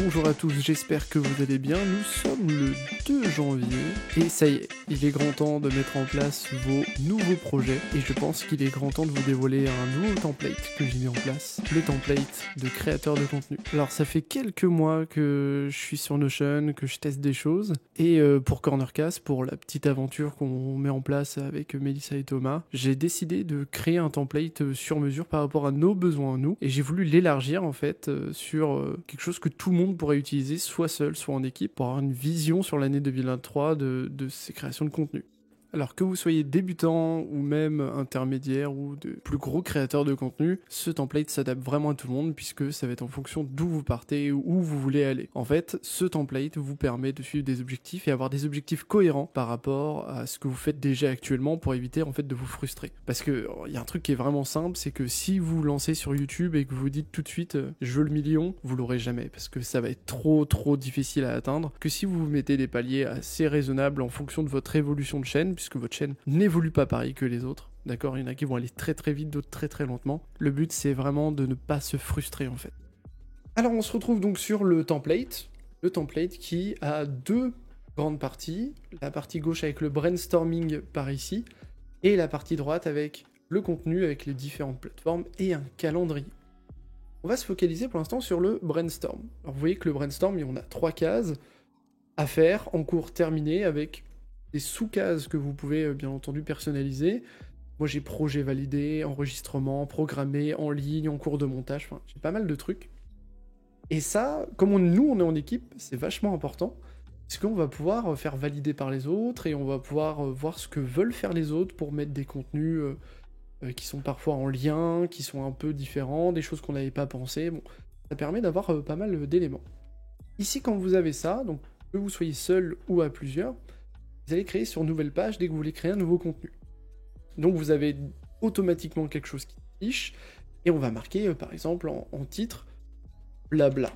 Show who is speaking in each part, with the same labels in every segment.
Speaker 1: Bonjour à tous, j'espère que vous allez bien. Nous sommes le 2 janvier et ça y est, il est grand temps de mettre en place vos nouveaux projets et je pense qu'il est grand temps de vous dévoiler un nouveau template que j'ai mis en place, le template de créateur de contenu. Alors ça fait quelques mois que je suis sur Notion, que je teste des choses et pour Cornercast, pour la petite aventure qu'on met en place avec Mélissa et Thomas, j'ai décidé de créer un template sur mesure par rapport à nos besoins à nous et j'ai voulu l'élargir en fait sur quelque chose que tout le monde pourrait utiliser, soit seul, soit en équipe, pour avoir une vision sur l'année 2023 de ces créations de contenu. Alors que vous soyez débutant ou même intermédiaire ou de plus gros créateurs de contenu, ce template s'adapte vraiment à tout le monde puisque ça va être en fonction d'où vous partez ou où vous voulez aller. En fait, ce template vous permet de suivre des objectifs et avoir des objectifs cohérents par rapport à ce que vous faites déjà actuellement pour éviter en fait de vous frustrer. Parce que il y a un truc qui est vraiment simple, c'est que si vous vous lancez sur YouTube et que vous dites tout de suite je veux le million, vous l'aurez jamais parce que ça va être trop difficile à atteindre. Que si vous mettez des paliers assez raisonnables en fonction de votre évolution de chaîne, puisque votre chaîne n'évolue pas pareil que les autres, d'accord, il y en a qui vont aller très vite, d'autres très lentement. Le but c'est vraiment de ne pas se frustrer en fait. Alors on se retrouve donc sur le template qui a deux grandes parties, la partie gauche avec le brainstorming par ici, et la partie droite avec le contenu avec les différentes plateformes et un calendrier. On va se focaliser pour l'instant sur le brainstorm. Alors vous voyez que le brainstorm, on a 3 cases à faire, en cours, terminé, avec des sous-cases que vous pouvez bien entendu personnaliser. Moi j'ai projet validé, enregistrement, programmé, en ligne, en cours de montage, enfin j'ai pas mal de trucs. Et ça, comme nous on est en équipe, c'est vachement important, parce qu'on va pouvoir faire valider par les autres, et on va pouvoir voir ce que veulent faire les autres pour mettre des contenus qui sont parfois en lien, qui sont un peu différents, des choses qu'on n'avait pas pensé. Bon, ça permet d'avoir pas mal d'éléments. Ici quand vous avez ça, donc que vous soyez seul ou à plusieurs, vous allez créer sur nouvelle page dès que vous voulez créer un nouveau contenu. Donc vous avez automatiquement quelque chose qui s'affiche, et on va marquer par exemple en titre blabla,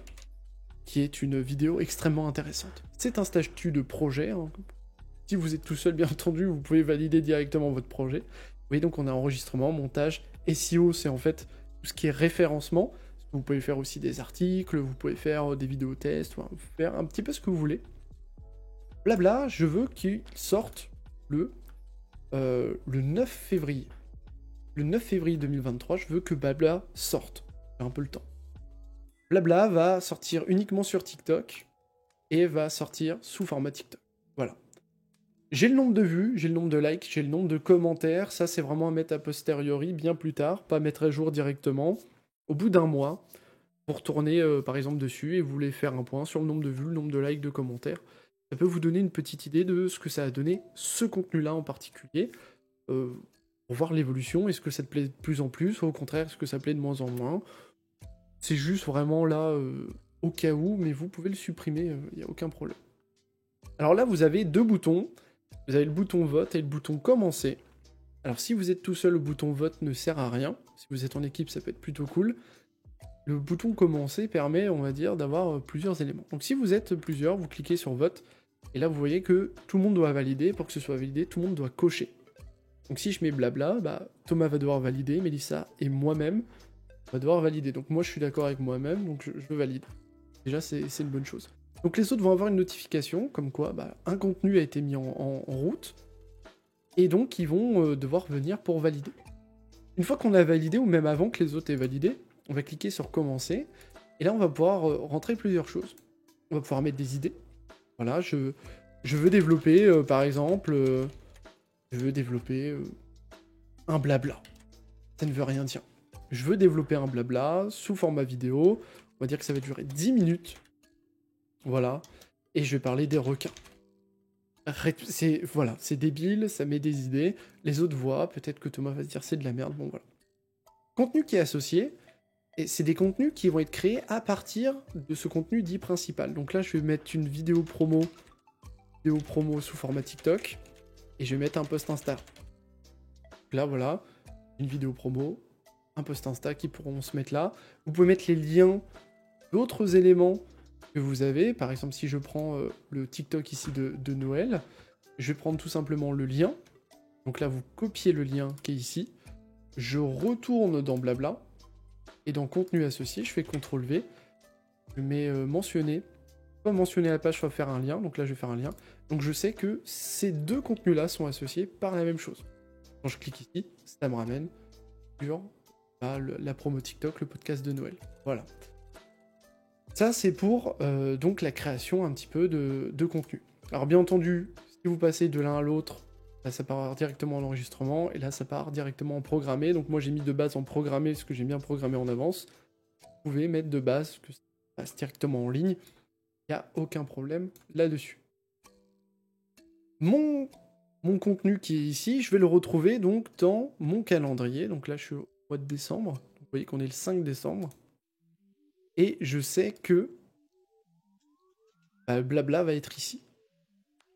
Speaker 1: qui est une vidéo extrêmement intéressante. C'est un statut de projet, hein. Si vous êtes tout seul bien entendu, vous pouvez valider directement votre projet. Vous voyez, donc on a enregistrement, montage, SEO, c'est en fait tout ce qui est référencement. Vous pouvez faire aussi des articles, vous pouvez faire des vidéos tests, vous pouvez faire un petit peu ce que vous voulez. Blabla, je veux qu'il sorte le 9 février. Le 9 février 2023, je veux que Blabla sorte. J'ai un peu le temps. Blabla va sortir uniquement sur TikTok et va sortir sous format TikTok. Voilà. J'ai le nombre de vues, j'ai le nombre de likes, j'ai le nombre de commentaires. Ça, c'est vraiment à mettre a posteriori, bien plus tard, pas mettre à jour directement. Au bout d'un mois, vous retournez par exemple dessus et vous voulez faire un point sur le nombre de vues, le nombre de likes, de commentaires. Ça peut vous donner une petite idée de ce que ça a donné, ce contenu-là en particulier, pour voir l'évolution. Est-ce que ça te plaît de plus en plus, ou au contraire, est-ce que ça plaît de moins en moins? C'est juste vraiment là, au cas où, mais vous pouvez le supprimer, il n'y a aucun problème. Alors là, vous avez deux boutons. Vous avez le bouton vote et le bouton commencer. Alors si vous êtes tout seul, le bouton vote ne sert à rien. Si vous êtes en équipe, ça peut être plutôt cool. Le bouton commencer permet, on va dire, d'avoir plusieurs éléments. Donc si vous êtes plusieurs, vous cliquez sur vote, et là vous voyez que tout le monde doit valider. Pour que ce soit validé, tout le monde doit cocher. Donc si je mets blabla, Thomas va devoir valider, Mélissa et moi-même va devoir valider. Donc moi je suis d'accord avec moi-même, donc je valide. Déjà c'est une bonne chose. Donc les autres vont avoir une notification, comme quoi un contenu a été mis en route, et donc ils vont devoir venir pour valider. Une fois qu'on a validé, ou même avant que les autres aient validé, on va cliquer sur commencer, et là on va pouvoir rentrer plusieurs choses. On va pouvoir mettre des idées. Voilà, je veux développer, par exemple, je veux développer un blabla. Ça ne veut rien dire. Je veux développer un blabla sous format vidéo. On va dire que ça va durer 10 minutes. Voilà. Et je vais parler des requins. C'est débile, ça met des idées. Les autres voient, peut-être que Thomas va se dire c'est de la merde. Bon, voilà. Contenu qui est associé, et c'est des contenus qui vont être créés à partir de ce contenu dit principal. Donc là, je vais mettre une vidéo promo sous format TikTok, et je vais mettre un post Insta. Donc là, voilà, une vidéo promo, un post Insta qui pourront se mettre là. Vous pouvez mettre les liens d'autres éléments que vous avez. Par exemple, si je prends le TikTok ici de Noël, je vais prendre tout simplement le lien. Donc là, vous copiez le lien qui est ici. Je retourne dans Blabla. Et dans contenu associé, je fais CTRL-V. je mets mentionner, soit mentionner la page, soit faire un lien. Donc là, je vais faire un lien. Donc je sais que ces deux contenus-là sont associés par la même chose. Quand je clique ici, ça me ramène sur la promo TikTok, le podcast de Noël. Voilà. Ça, c'est pour donc la création un petit peu de contenu. Alors bien entendu, si vous passez de l'un à l'autre, là, ça part directement en enregistrement, et là, ça part directement en programmé. Donc moi, j'ai mis de base en programmé, parce que j'aime bien programmer en avance. Vous pouvez mettre de base que ça passe directement en ligne. Il n'y a aucun problème là-dessus. Mon contenu qui est ici, je vais le retrouver donc dans mon calendrier. Donc là, je suis au mois de décembre. Donc, vous voyez qu'on est le 5 décembre. Et je sais que blabla va être ici.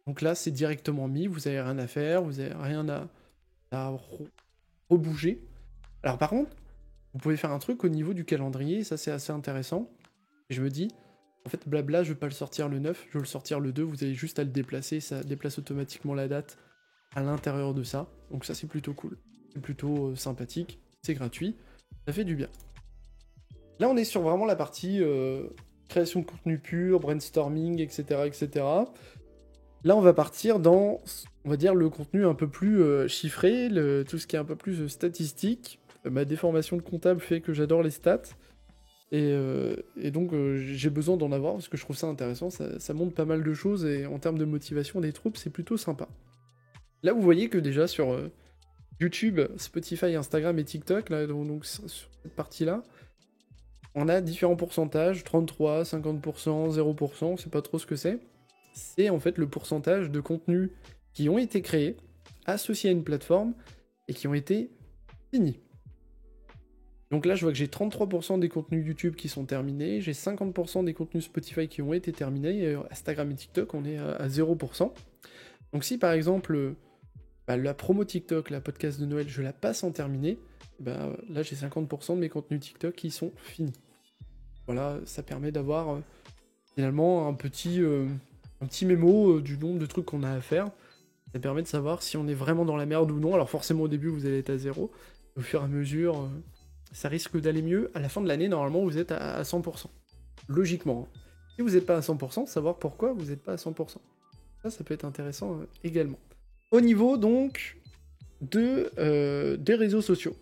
Speaker 1: Donc là, c'est directement mis. Vous n'avez rien à faire. Vous n'avez rien à rebouger. Alors par contre, vous pouvez faire un truc au niveau du calendrier. Ça, c'est assez intéressant. Et je me dis, en fait, blabla, je ne vais pas le sortir le 9. Je vais le sortir le 2. Vous avez juste à le déplacer. Ça déplace automatiquement la date à l'intérieur de ça. Donc ça, c'est plutôt cool. C'est plutôt sympathique. C'est gratuit. Ça fait du bien. Là, on est sur vraiment la partie création de contenu pur, brainstorming, etc., etc. Là, on va partir dans, on va dire, le contenu un peu plus chiffré, tout ce qui est un peu plus statistique. Ma déformation de comptable fait que j'adore les stats. Et donc, j'ai besoin d'en avoir parce que je trouve ça intéressant. Ça montre pas mal de choses et en termes de motivation des troupes, c'est plutôt sympa. Là, vous voyez que déjà sur YouTube, Spotify, Instagram et TikTok, là, donc sur cette partie-là, on a différents pourcentages, 33, 50%, 0%, on sait pas trop ce que c'est. C'est en fait le pourcentage de contenus qui ont été créés, associés à une plateforme, et qui ont été finis. Donc là, je vois que j'ai 33% des contenus YouTube qui sont terminés, j'ai 50% des contenus Spotify qui ont été terminés, et Instagram et TikTok, on est à 0%. Donc si par exemple, la promo TikTok, la podcast de Noël, je la passe en terminé, là j'ai 50% de mes contenus TikTok qui sont finis. Voilà, ça permet d'avoir finalement un petit mémo du nombre de trucs qu'on a à faire. Ça permet de savoir si on est vraiment dans la merde ou non. Alors forcément au début vous allez être à 0. Au fur et à mesure, ça risque d'aller mieux. À la fin de l'année, normalement vous êtes à 100%. Logiquement. Si vous n'êtes pas à 100%, savoir pourquoi vous n'êtes pas à 100%. Ça peut être intéressant également. Au niveau donc des réseaux sociaux.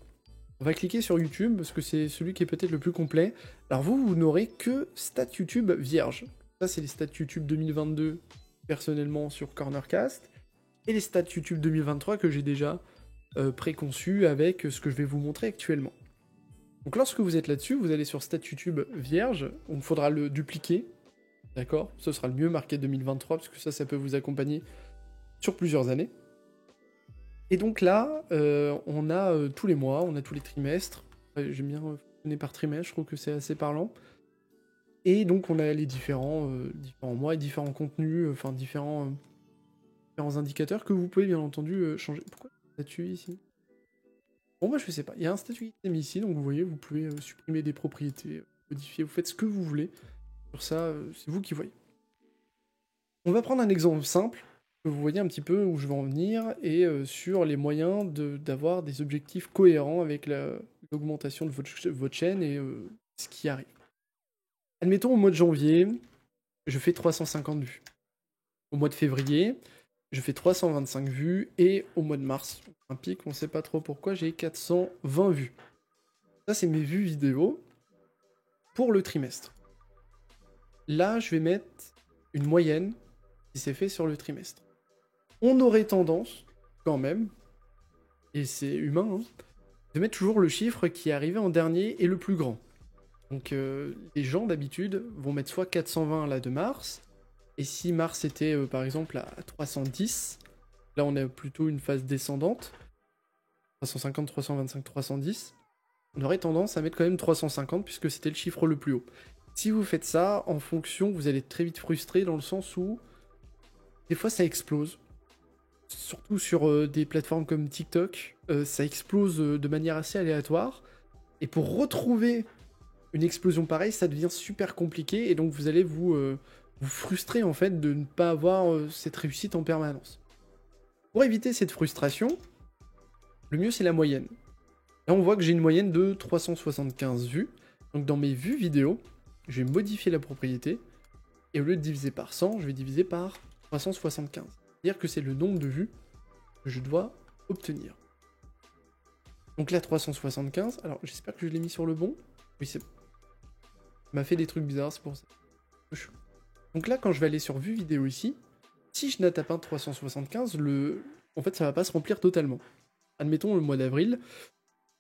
Speaker 1: On va cliquer sur YouTube parce que c'est celui qui est peut-être le plus complet. Alors vous n'aurez que stats YouTube vierge. Ça, c'est les stats YouTube 2022 personnellement sur Cornercast. Et les stats YouTube 2023 que j'ai déjà préconçus avec ce que je vais vous montrer actuellement. Donc lorsque vous êtes là-dessus, vous allez sur stats YouTube vierge. Il faudra le dupliquer. D'accord ? Ce sera le mieux marqué 2023 parce que ça peut vous accompagner sur plusieurs années. Et donc là, on a tous les mois, on a tous les trimestres. J'aime bien fonctionner par trimestre, je trouve que c'est assez parlant. Et donc on a les différents mois et différents contenus, différents indicateurs que vous pouvez bien entendu changer. Pourquoi il y a un statut ici ? Bon, moi je sais pas. Il y a un statut qui est mis ici, donc vous voyez, vous pouvez supprimer des propriétés, modifier, vous faites ce que vous voulez. Sur ça, c'est vous qui voyez. On va prendre un exemple simple. Vous voyez un petit peu où je vais en venir, et sur les moyens d'avoir des objectifs cohérents avec l'augmentation de votre chaîne et ce qui arrive. Admettons, au mois de janvier, je fais 350 vues. Au mois de février, je fais 325 vues, et au mois de mars, un pic, on ne sait pas trop pourquoi, j'ai 420 vues. Ça, c'est mes vues vidéo pour le trimestre. Là, je vais mettre une moyenne qui s'est fait sur le trimestre. On aurait tendance, quand même, et c'est humain, de mettre toujours le chiffre qui est arrivé en dernier et le plus grand. Donc les gens d'habitude vont mettre soit 420 là de mars, et si mars était par exemple à 310, là on a plutôt une phase descendante, 350, 325, 310, on aurait tendance à mettre quand même 350 puisque c'était le chiffre le plus haut. Si vous faites ça, en fonction, vous allez être très vite frustré dans le sens où des fois ça explose. Surtout sur des plateformes comme TikTok, ça explose de manière assez aléatoire. Et pour retrouver une explosion pareille, ça devient super compliqué. Et donc vous allez vous frustrer en fait de ne pas avoir cette réussite en permanence. Pour éviter cette frustration, le mieux c'est la moyenne. Là on voit que j'ai une moyenne de 375 vues. Donc dans mes vues vidéo, je vais modifier la propriété, et au lieu de diviser par 100, je vais diviser par 375. C'est-à-dire que c'est le nombre de vues que je dois obtenir. Donc là, 375, alors j'espère que je l'ai mis sur le bon. Oui, c'est bon. Ça m'a fait des trucs bizarres, c'est pour ça. Donc là, quand je vais aller sur vue vidéo ici, si je n'atteins pas 375, en fait, ça va pas se remplir totalement. Admettons le mois d'avril,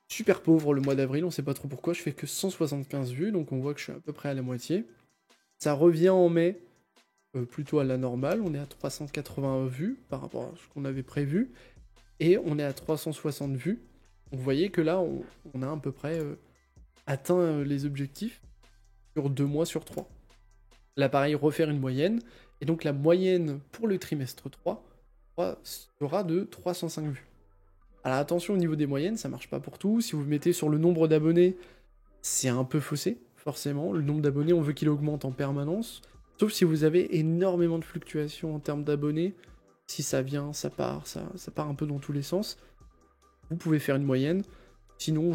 Speaker 1: super pauvre le mois d'avril, on sait pas trop pourquoi, je fais que 175 vues, donc on voit que je suis à peu près à la moitié. Ça revient en mai, plutôt à la normale, on est à 380 vues par rapport à ce qu'on avait prévu, et on est à 360 vues. Donc vous voyez que là, on a à peu près atteint les objectifs sur 2 mois sur 3. Là, pareil, refaire une moyenne, et donc la moyenne pour le trimestre 3 sera de 305 vues. Alors attention au niveau des moyennes, ça marche pas pour tout. Si vous mettez sur le nombre d'abonnés, c'est un peu faussé, forcément. Le nombre d'abonnés, on veut qu'il augmente en permanence. Sauf si vous avez énormément de fluctuations en termes d'abonnés. Si ça vient, ça part un peu dans tous les sens. Vous pouvez faire une moyenne. Sinon,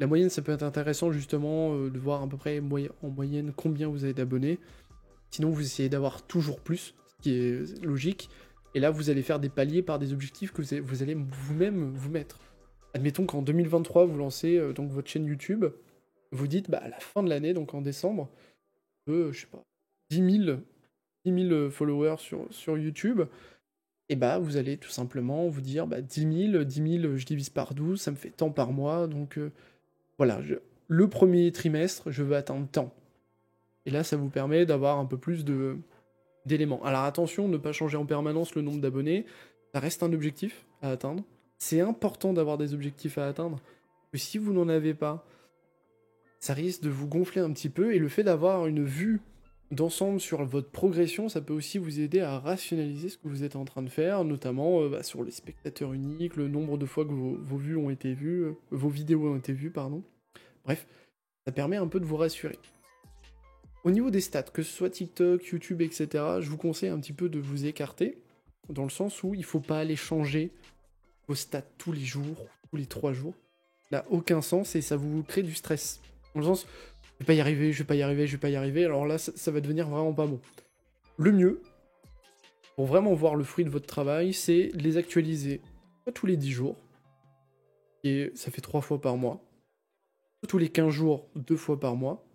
Speaker 1: la moyenne, ça peut être intéressant justement de voir à peu près en moyenne combien vous avez d'abonnés. Sinon, vous essayez d'avoir toujours plus, ce qui est logique. Et là, vous allez faire des paliers par des objectifs que vous allez vous-même vous mettre. Admettons qu'en 2023, vous lancez donc votre chaîne YouTube. Vous dites, à la fin de l'année, donc en décembre, je sais pas, 10 000 followers sur YouTube. Et vous allez tout simplement vous dire, 10 000, je divise par 12, ça me fait tant par mois. Donc voilà, le premier trimestre, je veux atteindre tant. Et là, ça vous permet d'avoir un peu plus d'éléments. Alors attention, ne pas changer en permanence le nombre d'abonnés, ça reste un objectif à atteindre. C'est important d'avoir des objectifs à atteindre, que si vous n'en avez pas, ça risque de vous gonfler un petit peu, et le fait d'avoir une vue d'ensemble sur votre progression, ça peut aussi vous aider à rationaliser ce que vous êtes en train de faire, notamment sur les spectateurs uniques, le nombre de fois que vos vues ont été vues, vos vidéos ont été vues, pardon. Bref, ça permet un peu de vous rassurer. Au niveau des stats, que ce soit TikTok, YouTube, etc., je vous conseille un petit peu de vous écarter, dans le sens où il ne faut pas aller changer vos stats tous les jours, tous les 3 jours. Ça n'a aucun sens et ça vous crée du stress. Dans le sens, je vais pas y arriver, je vais pas y arriver, je vais pas y arriver, alors là, ça va devenir vraiment pas bon. Le mieux, pour vraiment voir le fruit de votre travail, c'est les actualiser pas tous les 10 jours, et ça fait 3 fois par mois, pas tous les 15 jours, 2 fois par mois,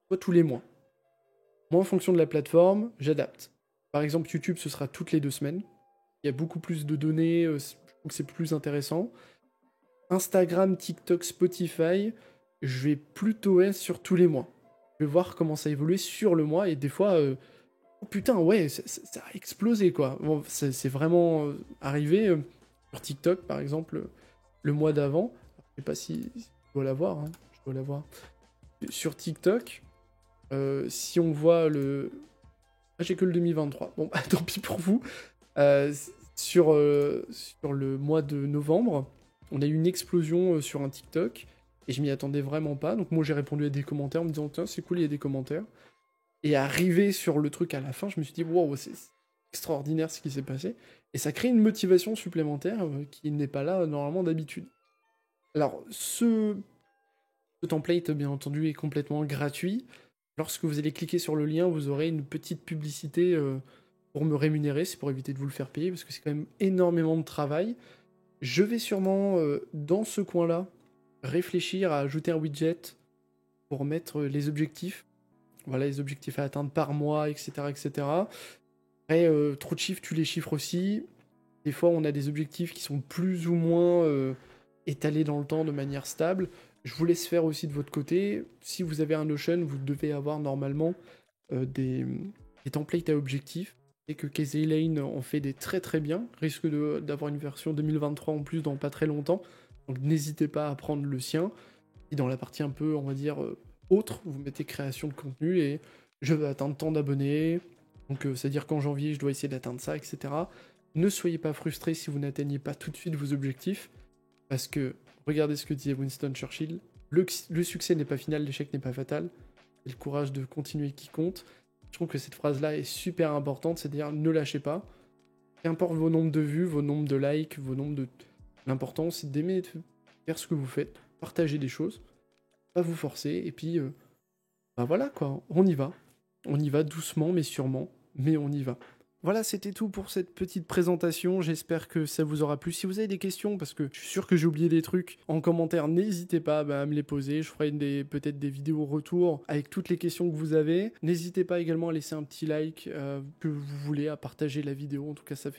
Speaker 1: pas tous les mois. Moi, en fonction de la plateforme, j'adapte. Par exemple, YouTube, ce sera toutes les 2 semaines. Il y a beaucoup plus de données, je trouve que c'est plus intéressant. Instagram, TikTok, Spotify, je vais plutôt être sur tous les mois. Je vais voir comment ça évolue sur le mois, et des fois, oh putain, ouais, ça a explosé, quoi. Bon, c'est vraiment arrivé sur TikTok, par exemple, le mois d'avant. Je sais pas si je dois l'avoir, hein. Je dois l'avoir. Sur TikTok, si on voit le... Ah, j'ai que le 2023. Bon, tant pis pour vous. Sur le mois de novembre, on a eu une explosion sur un TikTok, et je m'y attendais vraiment pas. Donc moi, j'ai répondu à des commentaires en me disant, tiens, c'est cool, il y a des commentaires. Et arrivé sur le truc à la fin, je me suis dit, wow, c'est extraordinaire ce qui s'est passé. Et ça crée une motivation supplémentaire qui n'est pas là normalement d'habitude. Alors, ce template, bien entendu, est complètement gratuit. Lorsque vous allez cliquer sur le lien, vous aurez une petite publicité pour me rémunérer. C'est pour éviter de vous le faire payer, parce que c'est quand même énormément de travail. Je vais sûrement, dans ce coin-là, réfléchir à ajouter un widget pour mettre les objectifs. Voilà, les objectifs à atteindre par mois, etc. etc. Après, trop de chiffres, tu les chiffres aussi. Des fois, on a des objectifs qui sont plus ou moins étalés dans le temps de manière stable. Je vous laisse faire aussi de votre côté. Si vous avez un Notion, vous devez avoir normalement des templates à objectifs. Et que Casey Lane en fait des très très bien. Risque d'avoir une version 2023 en plus dans pas très longtemps. Donc n'hésitez pas à prendre le sien. Et dans la partie un peu, on va dire, autre, vous mettez création de contenu et je veux atteindre tant d'abonnés. Donc c'est-à-dire qu'en janvier, je dois essayer d'atteindre ça, etc. Ne soyez pas frustrés si vous n'atteignez pas tout de suite vos objectifs. Parce que, regardez ce que disait Winston Churchill, le succès n'est pas final, l'échec n'est pas fatal. C'est le courage de continuer qui compte. Je trouve que cette phrase-là est super importante, c'est-à-dire ne lâchez pas. Qu'importe vos nombres de vues, vos nombres de likes, vos nombres de... L'important, c'est d'aimer faire ce que vous faites, partager des choses, pas vous forcer, et puis Bah voilà quoi, on y va. On y va doucement mais sûrement, mais on y va. Voilà, c'était tout pour cette petite présentation. J'espère que ça vous aura plu. Si vous avez des questions, parce que je suis sûr que j'ai oublié des trucs, en commentaire, n'hésitez pas à me les poser. Je ferai peut-être des vidéos retour avec toutes les questions que vous avez. N'hésitez pas également à laisser un petit like que vous voulez, à partager la vidéo. En tout cas, ça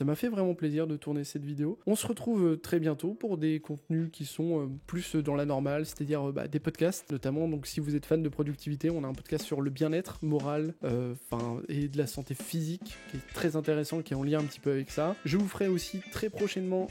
Speaker 1: m'a fait vraiment plaisir de tourner cette vidéo. On se retrouve très bientôt pour des contenus qui sont plus dans la normale, c'est-à-dire des podcasts notamment. Donc si vous êtes fan de productivité, on a un podcast sur le bien-être moral et de la santé physique qui est très intéressant, qui est en lien un petit peu avec ça. Je vous ferai aussi très prochainement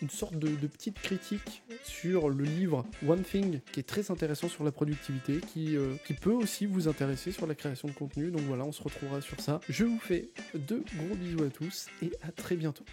Speaker 1: une sorte de petite critique sur le livre One Thing, qui est très intéressant sur la productivité, qui peut aussi vous intéresser sur la création de contenu. Donc voilà, on se retrouvera sur ça. Je vous fais de gros bisous à tous et à très bientôt.